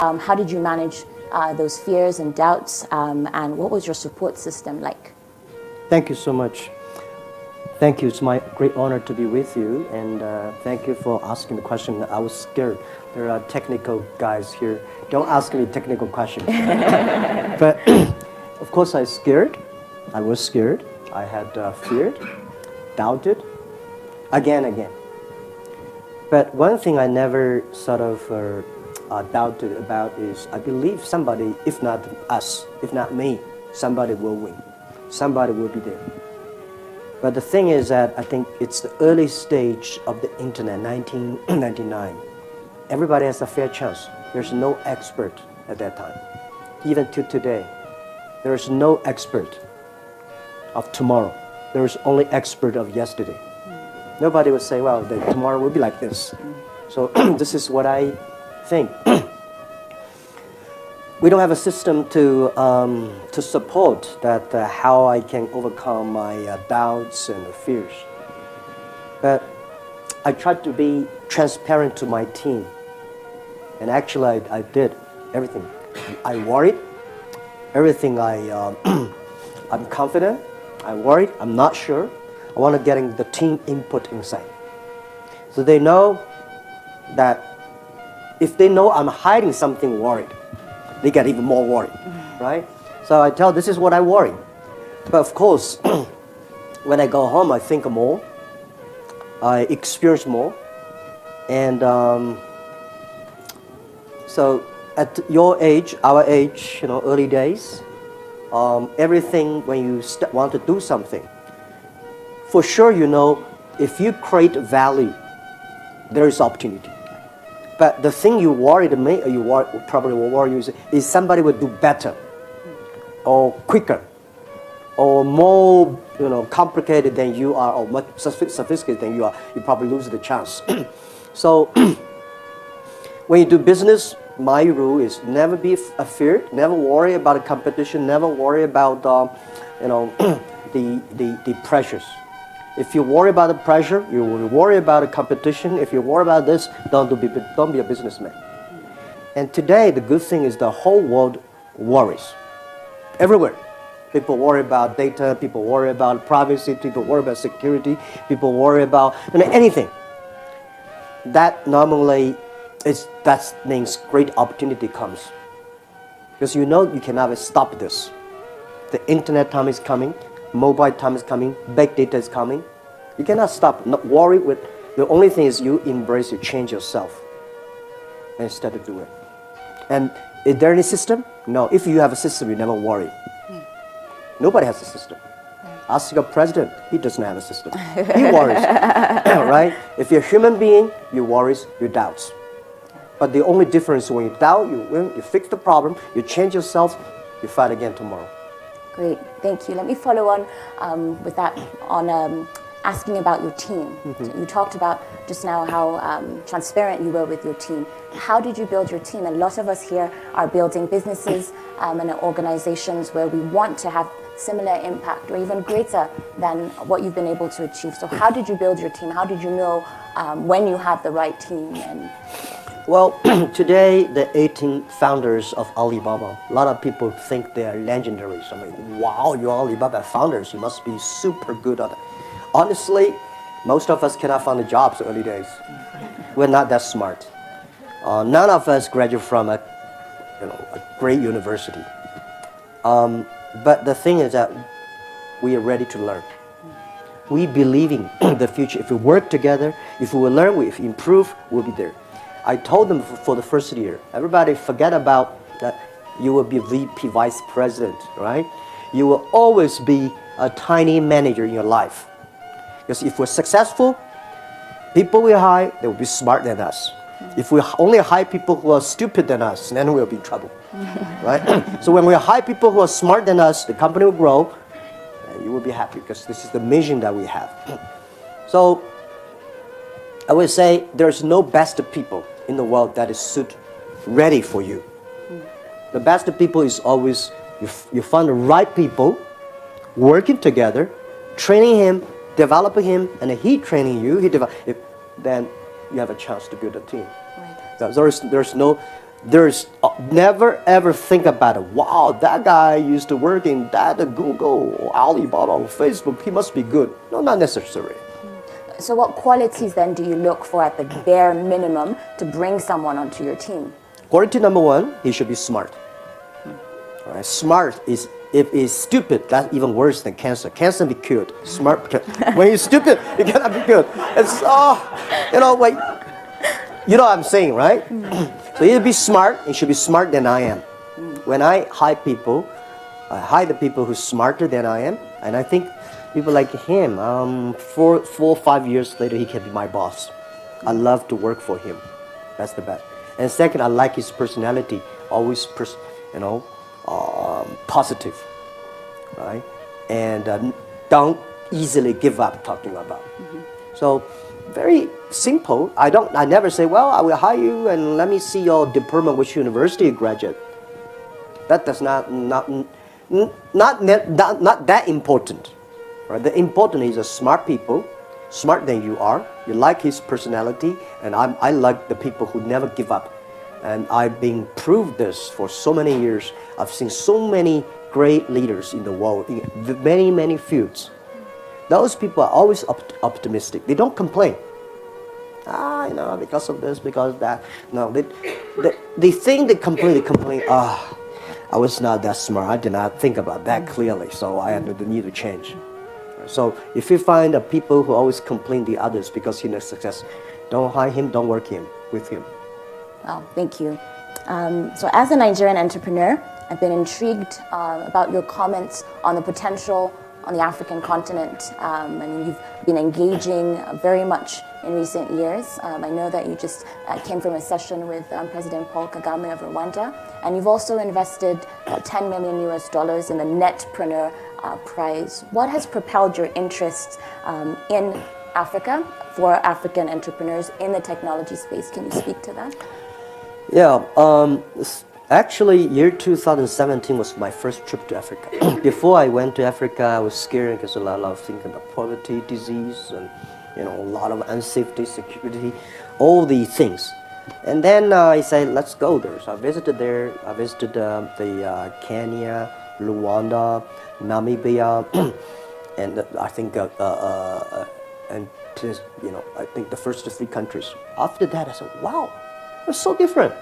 How did you manage those fears and doubts, and what was your support system like? Thank you so much. Thank you. It's my great honor to be with you, and thank you for asking the question. I was scared. There are technical guys here. Don't ask me technical questions. But of course, I was scared. I had feared, doubted, again. But one thing I never sort of doubted about is I believe somebody, if not us, if not me, somebody will win. Somebody will be there. But the thing is that I think it's the early stage of the internet, 1999. Everybody has a fair chance. There's no expert at that time. Even to today, there is no expert of tomorrow. There is only expert of yesterday. Nobody will say, well, tomorrow will be like this. So this is what I think. We don't have a system to support that how I can overcome my doubts and fears. But I tried to be transparent to my team. And actually I did everything. I worried. Everything I'm confident. I worried. I'm not sure. I want to get the team input inside. So they know that if they know I'm hiding something worried, they get even more worried, right? So I tell this is what I worry. But of course, when I go home, I think more. I experience more. And so at your age, our age, early days, everything when you want to do something, for sure if you create value, there is opportunity. But the thing you probably will worry you is somebody will do better, or quicker, or more complicated than you are, or much sophisticated than you are. You probably lose the chance. So when you do business, my rule is never be afraid, never worry about the competition, never worry about the pressures. If you worry about the pressure, you will worry about the competition. If you worry about this, don't be a businessman. And today, the good thing is the whole world worries. Everywhere. People worry about data, people worry about privacy, people worry about security, people worry about anything. That normally that means great opportunity comes. Because you cannot stop this. The internet time is coming. Mobile time is coming, big data is coming. You cannot stop, not worry with, the only thing is you embrace, you change yourself instead of do it. And is there any system? No, if you have a system, you never worry. Nobody has a system. Ask your president, he doesn't have a system. He worries, right? If you're a human being, you worries, you doubts. But the only difference is when you doubt, you win, you fix the problem, you change yourself, you fight again tomorrow. Great, thank you. Let me follow on with that, on asking about your team. So you talked about just now how transparent you were with your team. How did you build your team? And a lot of us here are building businesses and organizations where we want to have similar impact or even greater than what you've been able to achieve. So how did you build your team? How did you know when you had the right team? Well, today, the 18 founders of Alibaba, a lot of people think they are legendary. So wow, you're Alibaba founders, you must be super good at it. Honestly, most of us cannot find the jobs early days. We're not that smart. None of us graduate from a great university. But the thing is that we are ready to learn. We believe in the future. If we work together, if we will learn, if we improve, we'll be there. I told them for the first year, everybody forget about that you will be VP, vice president, right? You will always be a tiny manager in your life. Because if we're successful, people we hire, they will be smarter than us. If we only hire people who are stupid than us, then we'll be in trouble, right? So when we hire people who are smart than us, the company will grow, and you will be happy because this is the mission that we have. So I would say there's no best people in the world that is ready for you. The best people is always you find the right people working together, training him, developing him, and he training you. Then you have a chance to build a team. Right. There's no There's never ever think about it. Wow, that guy used to work in that Google, or Alibaba, or Facebook. He must be good. No, not necessary. So what qualities then do you look for at the bare minimum to bring someone onto your team? Quality number one, he should be smart. All right, smart is, if he's stupid, that's even worse than cancer. Cancer be cured. Smart, when you're stupid, you cannot be cured. It's like, you know what I'm saying, right? So he'll be smart. He should be smarter than I am. When I hire people, I hire the people who's smarter than I am, and I think people like him. 4 or 5 years later, he can be my boss. I love to work for him. That's the best. And second, I like his personality. Always, positive, right? And don't easily give up talking about. So very simple. I never say, well, I will hire you and let me see your diploma, which university you graduate. That does not that important. Right? The important is smart people, smarter than you are. You like his personality, and I like the people who never give up. And I've been proved this for so many years. I've seen so many great leaders in the world, in many fields. Those people are always optimistic. They don't complain. Because of this, because of that. No, they think they complain. I was not that smart. I did not think about that clearly, so I had the need to change. So if you find people who always complain the others because he's not success, don't hire him, don't work with him. Wow, thank you. So as a Nigerian entrepreneur, I've been intrigued about your comments on the potential on the African continent. You've been engaging very much in recent years. I know that you just came from a session with President Paul Kagame of Rwanda, and you've also invested $10 million in the Netpreneur Prize. What has propelled your interest in Africa for African entrepreneurs in the technology space? Can you speak to that? Yeah, actually, year 2017 was my first trip to Africa. Before I went to Africa, I was scared because a lot of things about poverty, disease, and a lot of unsafety, security, all these things. And then I said, let's go there. So I visited there. I visited the Kenya, Rwanda, Namibia, and I think I think the first 3 countries. After that, I said, wow. It's so different.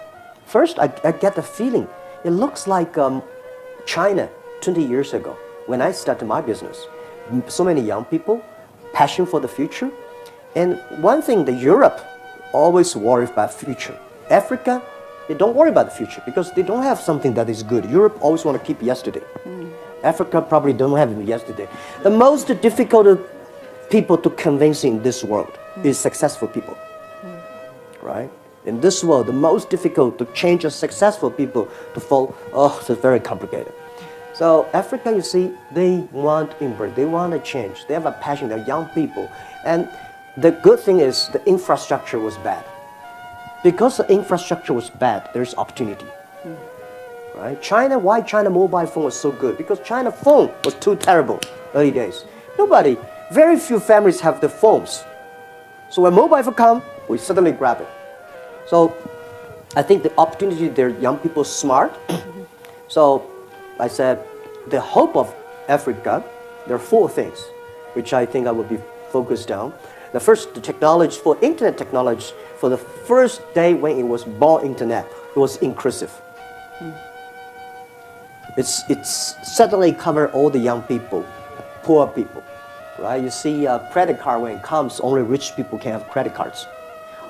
First, I get the feeling, it looks like China 20 years ago when I started my business. So many young people, passion for the future. And one thing, that Europe always worries about future. Africa, they don't worry about the future because they don't have something that is good. Europe always want to keep yesterday. Africa probably don't have yesterday. The most difficult people to convince in this world is successful people, right? In this world, the most difficult to change a successful people to fall, it's very complicated. So Africa, you see, they want embrace, they want to change. They have a passion, they're young people. And the good thing is the infrastructure was bad. Because the infrastructure was bad, there's opportunity. Right? China, why China mobile phone was so good? Because China phone was too terrible early days. Very few families have the phones. So when mobile phone come, we suddenly grab it. So I think the opportunity there, young people smart. So I said, the hope of Africa, there are 4 things, which I think I will be focused on. The first, the technology, for internet technology, for the first day when it was born internet, it was inclusive. It's suddenly covered all the young people, poor people, right? You see a credit card when it comes, only rich people can have credit cards.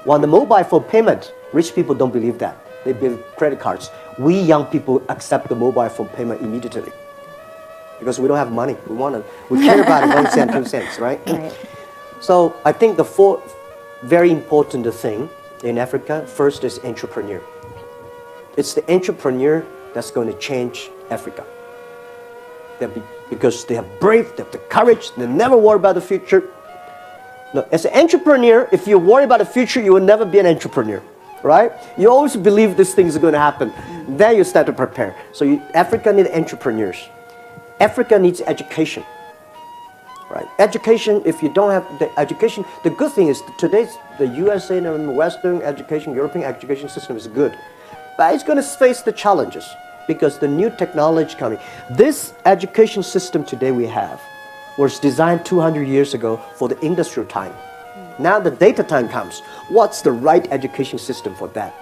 On the mobile phone payment, rich people don't believe that. They believe credit cards. We young people accept the mobile phone payment immediately because we don't have money. We care about it 1 cent, 2 cents, right? So I think the 4 very important thing in Africa, first is entrepreneur. It's the entrepreneur that's going to change Africa. Because they have brave, they have the courage, they never worry about the future. No, as an entrepreneur, if you worry about the future, you will never be an entrepreneur, right? You always believe this thing is going to happen. Then you start to prepare. So Africa needs entrepreneurs. Africa needs education, right? Education, if you don't have the education, the good thing is today's the USA and Western education, European education system is good. But it's going to face the challenges because the new technology coming. This education system today we have was designed 200 years ago for the industrial time. Now the data time comes. What's the right education system for that?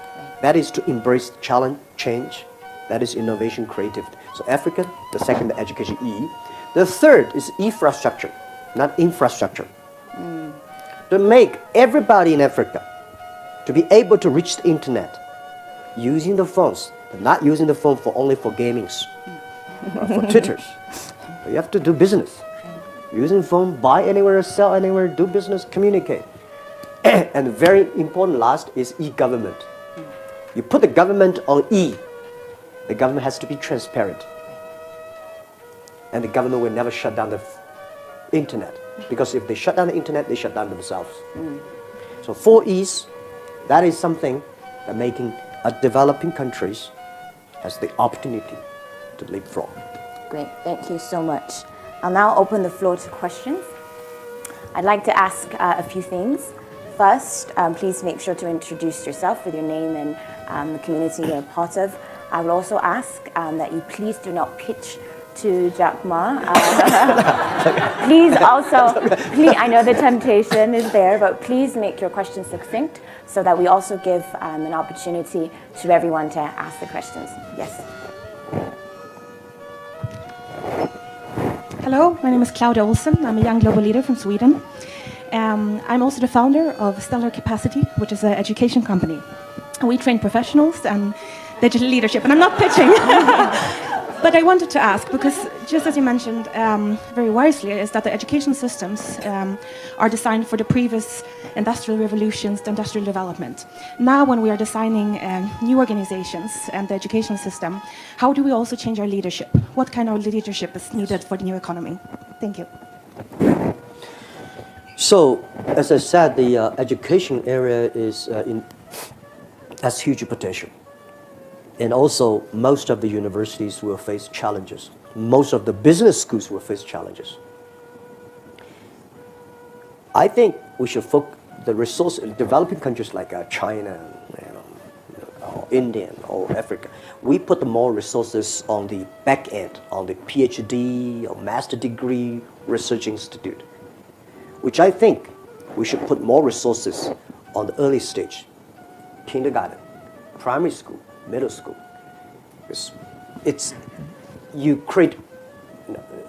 That is to embrace challenge, change. That is innovation, creative. So Africa, the second, the education, E. The third is infrastructure, not infrastructure. To make everybody in Africa to be able to reach the internet using the phones, but not using the phone only for gamings, or for Twitters. You have to do business. Using phone, buy anywhere, sell anywhere, do business, communicate. And very important last is e-government. You put the government on E, the government has to be transparent. And the government will never shut down the internet. Because if they shut down the internet, they shut down themselves. So 4 E's, that is something that making developing countries has the opportunity to leapfrog. Great, thank you so much. I'll now open the floor to questions. I'd like to ask a few things. First, please make sure to introduce yourself with your name and the community you're a part of. I will also ask that you please do not pitch to Jack Ma. Please also, I know the temptation is there, but please make your questions succinct so that we also give an opportunity to everyone to ask the questions. Yes. Hello, my name is Claudia Olsen. I'm a young global leader from Sweden. I'm also the founder of Stellar Capacity, which is an education company. We train professionals and digital leadership, and I'm not pitching. But I wanted to ask, because just as you mentioned very wisely, is that the education systems are designed for the previous industrial revolutions, the industrial development. Now when we are designing new organizations and the education system, how do we also change our leadership? What kind of leadership is needed for the new economy? Thank you. So, as I said, the education area has huge potential. And also, most of the universities will face challenges. Most of the business schools will face challenges. I think we should focus the resource in developing countries like China, or India, or Africa. We put more resources on the back end, on the PhD or master degree research institute, which I think we should put more resources on the early stage, kindergarten, primary school, middle school. It's you create,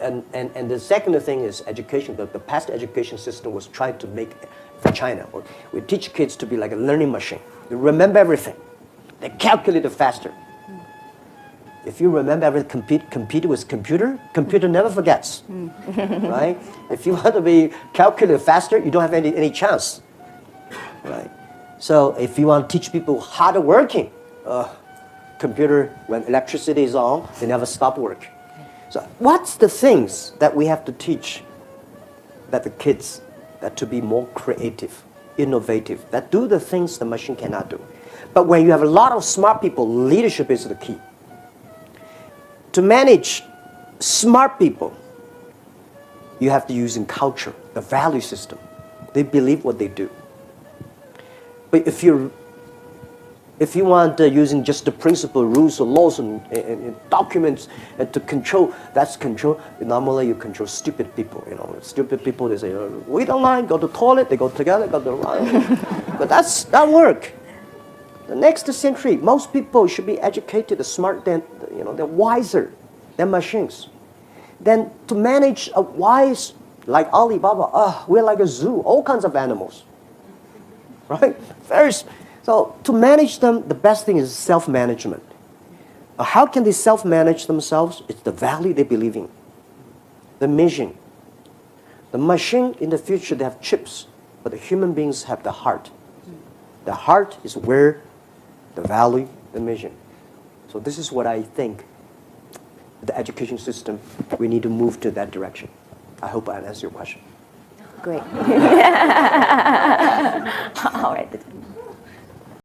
and the second thing is education. The past education system was trying to make for China, or we teach kids to be like a learning machine. They remember everything. They calculate it faster. If you remember everything, compete with computer never forgets, right? If you want to be calculated faster, you don't have any chance, right? So if you want to teach people how to working, computer, when electricity is on, they never stop working. So what's the things that we have to teach that the kids, that to be more creative, innovative, that do the things the machine cannot do. But when you have a lot of smart people, leadership is the key. To manage smart people, you have to use in culture, the value system. They believe what they do. But if you want using just the principle, rules, or laws, and documents to control, that's control. Normally, you control stupid people. Stupid people. They say, "Wait online, go to the toilet." They go together, go to the line. But that work. The next century, most people should be educated, smart, they're wiser than machines. Then to manage a wise, like Alibaba, we're like a zoo, all kinds of animals, right? So to manage them, the best thing is self-management. How can they self-manage themselves? It's the value they believe in, the mission. The machine in the future, they have chips, but the human beings have the heart. The heart is where the value, the mission. So this is what I think the education system, we need to move to that direction. I hope I answered your question. Great. All right.